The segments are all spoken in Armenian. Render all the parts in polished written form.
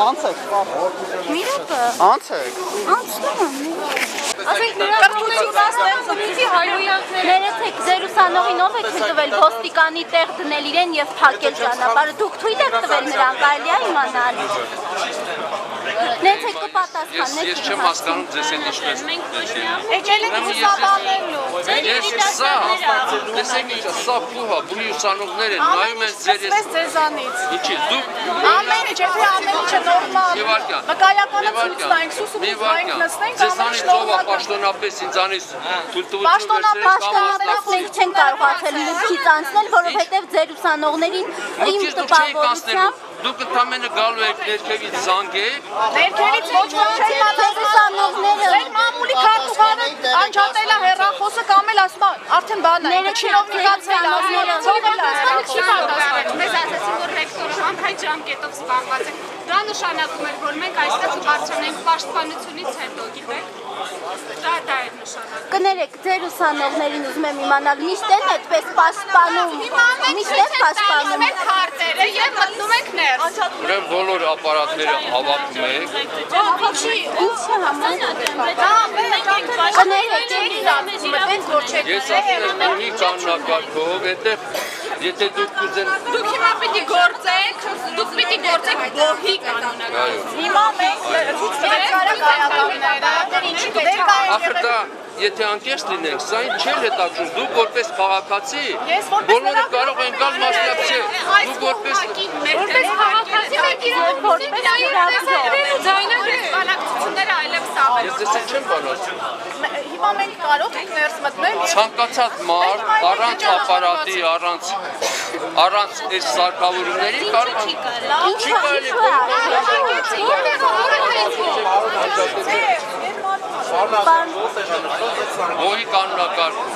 Անցեք, անցեք։ Ասենք նրա կրթությունից ներեցեք ձեր ուսանողին ով եք տվել ոստիկանի տեղ դնել իրեն եւ փակել ճանապարհը դուք թույլ եք տվել նրան կարելի է իմանալ Ներեցեք կպատասխանեք Ես չեմ հասկանում ձեզ այդ ինչպես եկել եք ուսանողներն Տեսեք ինչ սա փուհա բունի ուսանողներ են նայում են ձեր Ինչի դուք Ամեն ինչ եթե ամեն ինչը նորմալ Մկայականը ցույց տանք սուսում մենք նստենք Ձեզանից ով է պաշտոնապես ինձանից թույլտվություն Պաշտոնապես մենք չենք կարողացել մուտքից անցնել, որովհետև ձեր ուսանողներին իմ տպավորությամբ Դուք ընդամենը գալու եք ներքևից զանգեք Ներքևից ոչ ոք չէ ուսանողները Ձեր մամուլի քարտուղարը անջատել է հեռախոսը կամ էլ ասում արդեն բան է չինովնիկացել Մեզ ասացին, որ ռեկտորը անհայտ ժամկետով զբաղված է Դա նշանակում էր, որ մենք այստեղ կբարձրանենք պաշտպանությունից հետո, գիտեք Դա էր նշանակում Կներեք, ձեր ուսանողներին ուզում եմ իմանալ, միշտ են այդպես պաշտպանում Միշտ են պաշտպանում Մենք քարտերը և մտնում ենք ներս Ուրեմն բոլոր ապարատները հավաքում եք Ինչի համար Ես ասում եմ ունի կաննակարգով, այդտեղ եթե դուք կուզեն Դուք հիմա պիտի գործեք բոհի կանոնակարգով Հիմա մենք ցույց տվեք կարակայականները Ախր դա Եթե անկեղծ լինենք, սա ինչ չէր հետաքրքրում, դուք որպես քաղաքացի, բոլորը կարող են գալ մասնակցել, դուք որպես քաղաքացի մենք իրավունք բանակցությունները այլևս ավելին։ Ես դες չեմ բանակցում։ Հիմա մենք կարող ենք ներս մտնել Ցանկացած մարդ առանց ապարատի, առանց այս սարքավորումների կարող է Չի կարելի Ոհի կանոնակարգում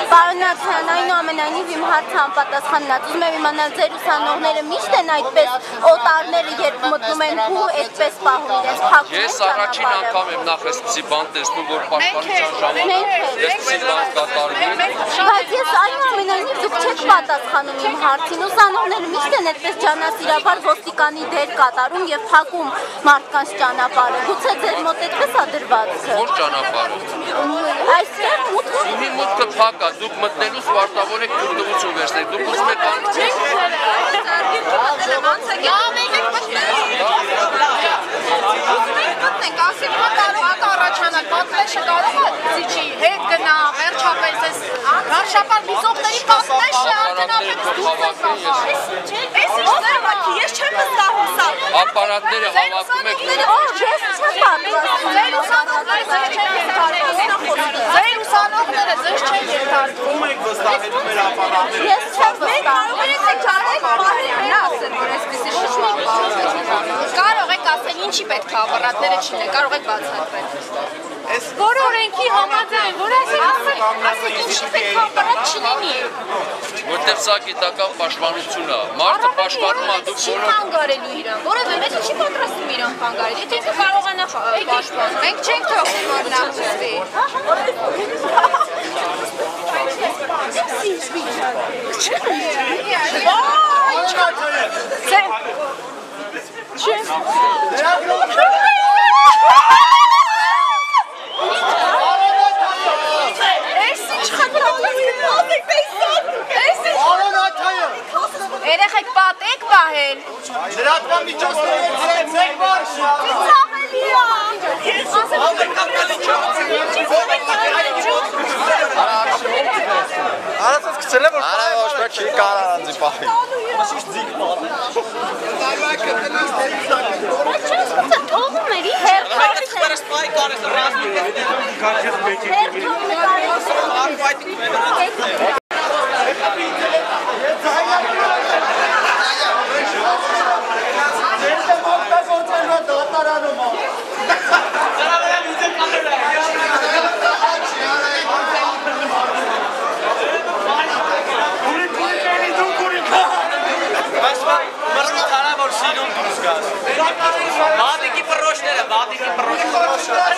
Պարոն Աթյան, այնուամենայնիվ իմ հարցը անպատասխանած Ուզում եմ իմանալ ձեր ուսանողները միշտ են այդպես օտարները երբ մտնում են ու այդպես պահում իրենց փակում Ես առաջին անգամ եմ նախ այսպիսի բան տեսնում, որ պաշտպանության ժամանակ այսպիսի բան կատարվում Բայց ես այնուամենայնիվ դուք չեք պատասխանում իմ հարցին Ուսանողները միշտ են այդպես ջանասիրաբար ոստիկանի դեր կատարում և փակում մարդկանց ճանապարհը Գուցե ձեր մոտ այդպես է դրվածքը Որ ճանապարհը Այստեղ մուտքը Ումի մուտքը փակ է, դուք մտնելուց պարտավոր եք թույլտվություն վերցնել, դուք ուզում եք առաջանալ, պատնեշը կարող է զիջի, հետ գնա, վերջապես ես Գարշապար լիզողների պատնեշը արդենապես Ես չեմ վստահում սա Ապարատները հավաքում եք Ես չեմ պատվաստում Ձեր ուսանողները ձեզ չեն ենթարկվում Ում եք վստահելու մեր ապարատները Ես չեմ վստահում Կարող եք ասել ինչի պետք է ապարատները չլինեն, կարող եք բացատրել Որ օրենքի համաձայն, որ ասեք ինչի պետք է ապարատ չլինի Որտեղ սա գիտական պաշտպանություն է, մարդը պաշտպանում է դուք Չի խանգարելու իրան, որովհետև մեզ չի պատրաստում իրան խանգարել, եթե ինքը կարողանա պաշտպանել Մենք չենք թողնի, որ նա խուսվի Երեխեք պատեք պահել Լրատվամիջոցները ձերեք բար Արացած կցել է, որ ոչ մեկ չի կարող անձի պահի Մաշիշ ձիգ պատը Թողում էր իր հերթով սպայի կարես ռազմի Բադիկի պրոշները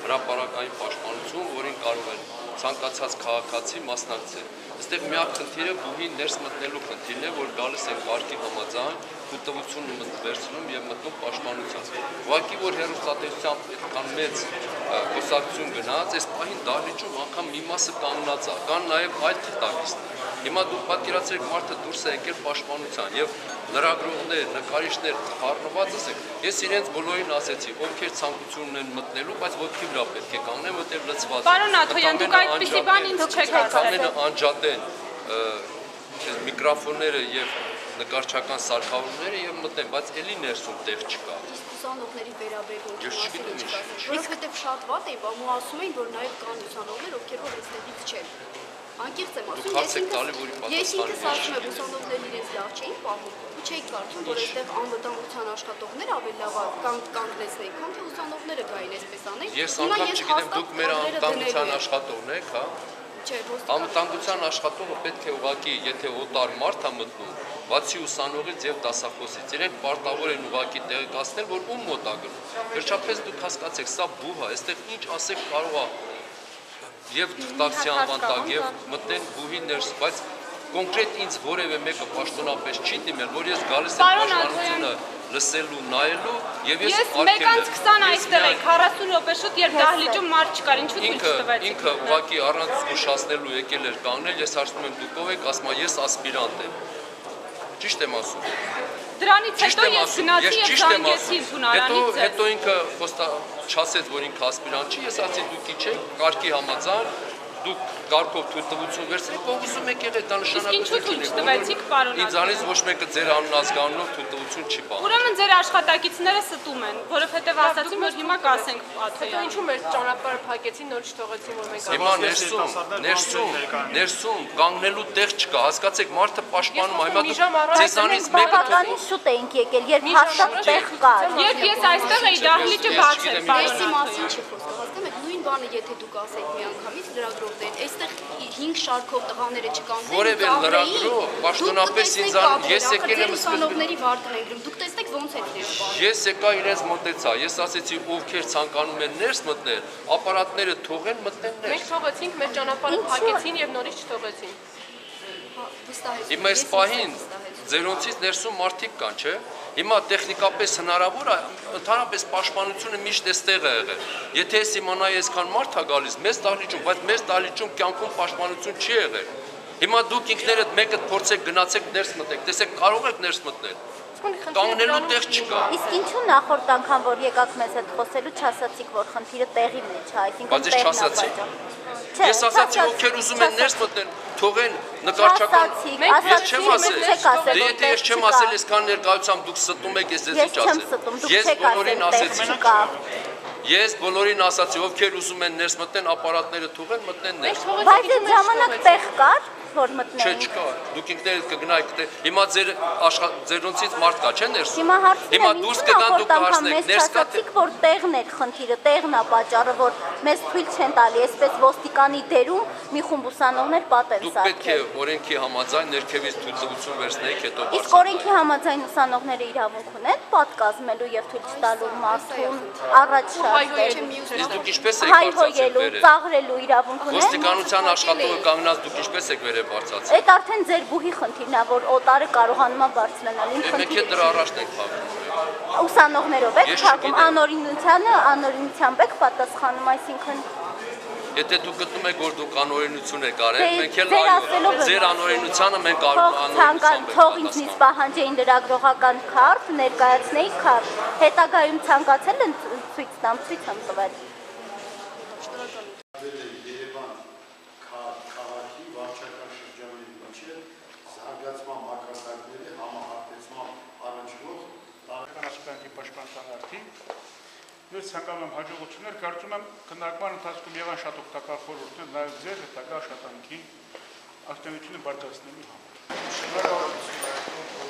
Հրապարակային պաշտպանություն, որին կարող են ցանկացած քաղաքացի մասնակցել։ Այստեղ միակ խնդիրը բուհի ներս մտնելու խնդիրն է, որ գալիս են կարգի համաձայն, թույլտվությունը վերցնում եւ մտնում պաշտպանության։ Ուղղակի որ հերոստատեսությամբ այդքան մեծ խոսակցություն գնաց, այս պահին դահլիճում անգամ մի մասը կանգնած է, կան նաեւ այլ թղթակիցներ։ Հիմա դուք պատկերացրեք մարդը դուրս է եկել պաշտպանության եւ լրագրողներ, նկարիչներ խառնված եք։ Ես իրենց բոլորին ասեցի, ովքեր ցանկություն ունեն մտնելու, բայց ոտքի վրա պետք է կանգնեն, որտեղ լցված։ Պարոն Աթոյան, դուք այդպիսի բան ինձ չեք ասել։ Ամենը անջատեն միկրոֆոնները եւ նկարչական սարքավորումները եւ մտնեն, բայց էլի ներսում տեղ չկա։ Ուսանողների վերաբերյալ որովհետեւ շատ վատ է, ու ասում էին, որ նաեւ կան ուսանողներ, ովքեր որ այստեղից չեն։ Անկեղծ եմ ասում, ես ինքս ասում եմ, ուսանողներն իրենց լավ չէին պահում, ու չէի կարծում, որ այստեղ անվտանգության աշխատողներ ավելի լավ կանգնեցնեին, քան թե ուսանողները գային այսպես անեն։ Ես անգամ չգիտեմ, դուք մեր անվտանգության աշխատողն եք, հա։ Անվտանգության աշխատողը պետք է ուղղակի, եթե օտար մարդ է մտնում, բացի ուսանողից եւ դասախոսից, իրենք պարտավոր են ուղղակի տեղեկացնել, որ ում մոտ է գնում։ Վերջապես դուք հասկացեք, սա բուհ է, այստեղ ինչ ասեք կարող է եւ տաքսի անվանտակ եւ մտնեն բուհի ներս, բայց կոնկրետ ինձ որևէ մեկը պաշտոնապես չի դիմել, որ ես գալիս եմ պաշտպանությունը լսելու, նայելու եւ ես մեկանց 20 այստեղ եք 40 րոպե շուտ երբ դահլիճում մարդ չկար, ինչու ցույց տվեցիք։ Ինքը ուղղակի առանց զգուշացնելու եկել էր կանգնել, ես հարցնում եմ դուք ով եք, ասում եմ ես ասպիրանտ եմ։ Ճիշտ եմ ասում։ Դրանից հետո ես գնացի եւ զանգեցի ընդունարանից։ Հետո ինքը չասեց, որ ինքը ասպիրանտ չի, ես ասացի դուք ի չեք, կարգի համաձայն, դուք կարգով թույլտվություն վերցրեք, ով ուզում եք եղեք, դա նշանակություն չունի։ Տվեցիք, պարոն։ Ինձանից ոչ մեկը ձեր անուն ազգանունով թույլտվություն չի պահում։ Ուրեմն ձեր աշխատակիցները ստում են, որովհետեւ ասացին, որ հիմա կասենք Աթոյան։ Ինչու մեր ճանապարհը փակեցին, նոր չթողեցին, որ մենք Հիմա ներսում կանգնելու տեղ չկա, հասկացեք, մարդը պաշտպանում է, հիմա դուք ձեզանից մեկը բավականին շուտ էինք եկել, երբ հաստատ տեղ կար։ Երբ ես այստեղ էի, դահլիճը բաց էր, Այսի մասին չի խոսքը, հասկանում եք, նույն բանը եթե դուք ասեք միանգամից լրագրողներ, այստեղ 5 շարքով տղաները չկան, որևէ լրագրող, պաշտոնապես ինձ ես եկել եմ ուսանողների վարկն են գրում, դուք տեսեք ոնց են իրենց բանը։ Ես եկա իրենց մոտեցա, ես ասեցի ովքեր ցանկանում են ներս մտնել, ապարատները թողեն մտնեն ներս։ Մենք թողեցինք, մեր ճանապարհը փակեցին եւ նորից չթողեցին։ Հիմա այս պահին ձերոնցից ներսում մարդիկ կան, չէ՞։ Հիմա տեխնիկապես հնարավոր է, ընդհանրապես պաշտպանությունը միշտ էստեղ է եղել։ Եթե ես իմանայի այսքան մարդ է գալիս մեծ դահլիճում, բայց մեծ դահլիճում կյանքում պաշտպանություն չի եղել։ Հիմա դուք ինքներդ մեկը փորձեք գնացեք ներս մտեք, տեսեք կարող եք ներս մտնել։ Կանգնելու տեղ չկա։ Իսկ ինչու նախորդ անգամ որ եկաք մեզ հետ խոսելու չասացիք, որ խնդիրը տեղի մեջ է, այսինքն տեղն է։ Ես ասացի ովքեր ուզում են ներս մտնել, թողեն նկարչական։ Ես չեմ ասել։ Դե եթե ես չեմ ասել, այսքան ներկայությամբ դուք ստում եք, ես ձեզ ինչ ասել։ Ես բոլորին ասեցի։ Ես բոլորին ասացի, ովքեր ուզում են ներս մտնեն, ապարատները թողեն, մտնեն ներս։ Բայց այդ ժամանակ տեղ կար, որ մտնեն։ Չէ, չկա։ Դուք ինքներդ կգնայիք, հիմա ձերոնցից մարդ կա, չէ՞ ներսում։ Հիմա հարցնում եմ, դուրս կգան դուք կհասնեք, ներս կա։ ասացիք, որ տեղն էր խնդիրը, տեղն է պատճառը, որ մեզ թույլ չեն տալի, այսպես ոստիկանի դերում մի խումբ ուսանողներ պատեր սարքել։ Դուք պետք է օրենքի համաձայն ներքևից թույլտվություն վերցնեիք, հետո բացեք։ Իսկ օրենքի համաձայն ուսանողները իրավունք ունեն պատկազմելու եւ թույլ չտալու մարդուն առաջ շարժել։ Իսկ դուք ինչպես եք բարձրացել վերև։ Ծաղրելու իրավունք ունեն։ Ոստիկանության աշխատողը կանգնած դուք ինչպես եք վերև բարձրացել։ Այդ արդեն ձեր բուհի խնդիրն է, որ օտարը կարողանում է բարձրանալ։ Մենք է դրա առաջն ենք փակում։ Ուսանողներով եք փակում, անօրինությանը անօրինությամբ եք պատասխանում, այսինքն Եթե դուք գտնում եք, որ դուք անօրենություն եք արել, մենք էլ այո, ձեր անօրենությանը մենք կարող ենք անօրենություն թող ինձնից պահանջեին լրագրողական քարտ, ներկայացնեի քարտ, հետագայում ցանկացել են ցույց տամ, ցույց եմ տվել։ Երևան քաղաքի վարչական շրջանի միջև զարգացման մակարդակների համահատեցման առաջնորդ տարեկան ասպետի պաշտպանության արդի ես ցանկանում եմ հաջողություններ, կարծում եմ քննարկման ընթացքում եղան շատ օգտակար խորհուրդներ նաև ձեր հետագա աշխատանքի ակտիվությունը բարձրացնելու համար։ Շնորհակալություն։